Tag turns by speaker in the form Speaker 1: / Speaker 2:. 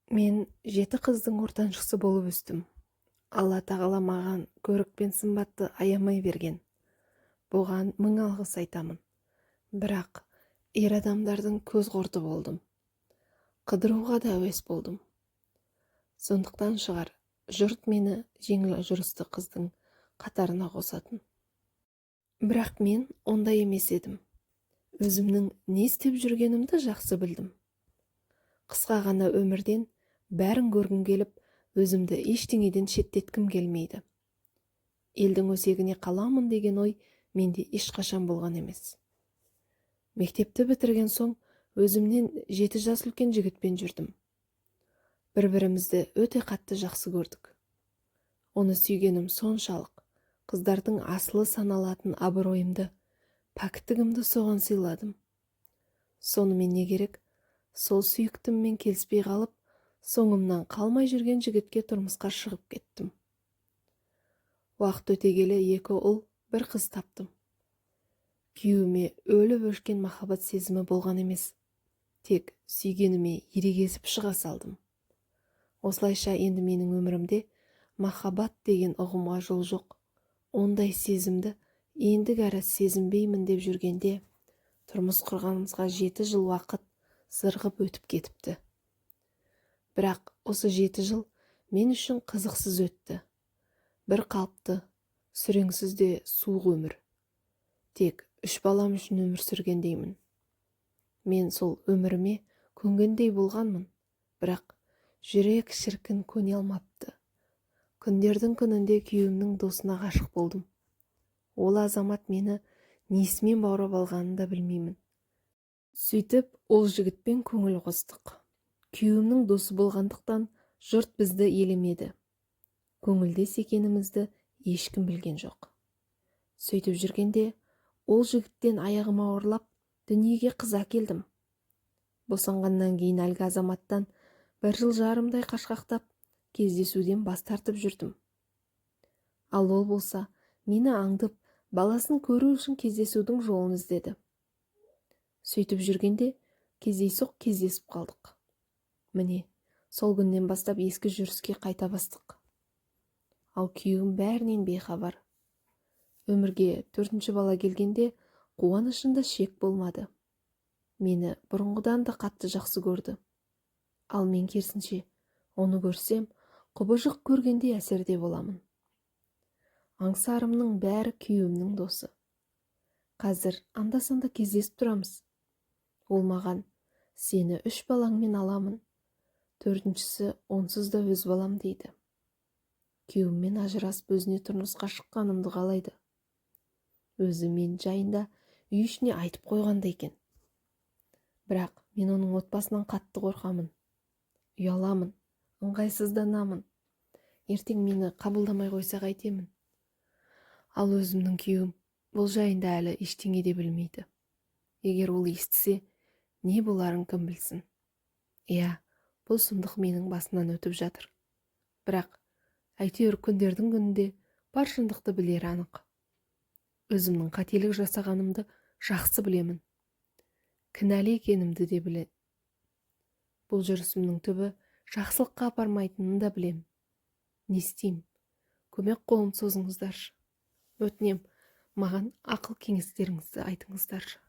Speaker 1: Мен 7 қыздың ортаншысы болып өстім. Алла тағала маған көрік пен сымбатты аямай берген. Бұған мың алғыс айтамын. Бірақ ер адамдардың көз құрты болдым. Қыдыруға да әуес болдым. Сондықтан шығар, жұрт мені жеңіл жүрісті қыздың қатарына қосатын. Бірақ мен ондай емес едім. Өзімнің не істеп жүргенімді жақсы білдім. Қысқа ғана өмірден бәрін көргім келіп, өзімді ештеңеден шеттеткім келмейді. Елдің өсегіне қаламын деген ой менде ешқашан болған емес. Мектепті бітірген соң өзімнен 7 жас үлкен жігітпен жүрдім. Бір-бірімізді өте қатты жақсы көрдік. Оны сүйгенім соншалық, қыздардың асылы саналатын абыройымды, пәктігімді соған сыйладым. Сонымен не керек? Сол сүйіктіммен келіспей қалып, соңымнан қалмай жүрген жігітке тұрмысқа шығып кеттім. Уақыт өте келе 2 ұл, 1 қыз таптым. Күйеуіме өліп өшкен махаббат сезімі болған емес, тек сүйгеніме ерегесіп шыға салдым. Осылайша енді менің өмірімде махаббат деген ұғымға жол жоқ. Ондай сезімді ендігәрі сезінбеймін деп жүргенде, тұрмыс құрғанымызға 7 жыл уақыт зырғып өтіп кетіпті. Бірақ осы 7 жыл мен үшін қызықсыз өтті. Bir қалыпты, сүреңсіз де суық өмір. Тек 3 балам үшін өмір сүргендеймін. Мен сол өміріме көнгендей болғанмын, бірақ жүрек шіркін көне алмапты. Күндердің күнінде күйеуімнің досына ғашық болдым. Ол азамат мені несімен баурап алғанын да білмеймін. Сөйтіп, ол жігітпен көңіл қостық. Күйеуімнің досы болғандықтан жұрт бізді елемеді. Көңілдес екенімізді ешкім білген жоқ. Сөйтіп жүргенде, ол жігіттен аяғым ауырлап, дүниеге қыз әкелдім. Босанғаннан кейін әлгі азаматтан 1 жыл жарымдай қашқақтап, кездесуден бас тартып жүрдім. Ал ол болса, мені аңдып, баласын көру үшін кездесудің жолын іздеді. Сөйтіп жүргенде, кездейсоқ кездесіп қалдық. Міне, сол күннен бастап ескі жүріске қайта бастық. Ал күйеуім бәрінен бейхабар. Өмірге 4-ші бала келгенде қуанышында шек болмады. Мені бұрынғыдан да қатты жақсы көрді. Ал мен керісінше, оны көрсем, құбыжық көргенде әсерде боламын. Аңсарымның бәрі күйеуімнің досы. Қазір анда-санда кездесіп тұрамыз. Ол маған, сені 3 балаңмен аламын, 4-шісі онсыз да өз балам дейді. Күйеуіммен ажырасып өзіне тұрмысқа шыққанымды қалайды. Өзі мен жайында үй ішіне айтып қойғанда екен. Бірақ мен оның отбасынан қатты қорқамын. Ұяламын, ыңғайсызданамын. Ертең мені қабылдамай қойса қайтемін. Ал өзімнің күйеуім бұл жайында әлі ештеңе де білмейді. Егер ол естісе, не боларын кім білсін. Иә, бұл сұмдық менің басынан өтіп жатыр. Бірақ әйтеуір күндердің күнінде бар шындықты білер анық. Өзімнің қателік жасағанымды жақсы білемін. Кінәлі екенімді де білем. Бұл жүрісімнің түбі жақсылыққа апармайтынын да білем. Не істеймін? Көмек қолын созыңыздаршы. Өтінем, маған ақыл кеңестеріңізді айтыңыздаршы.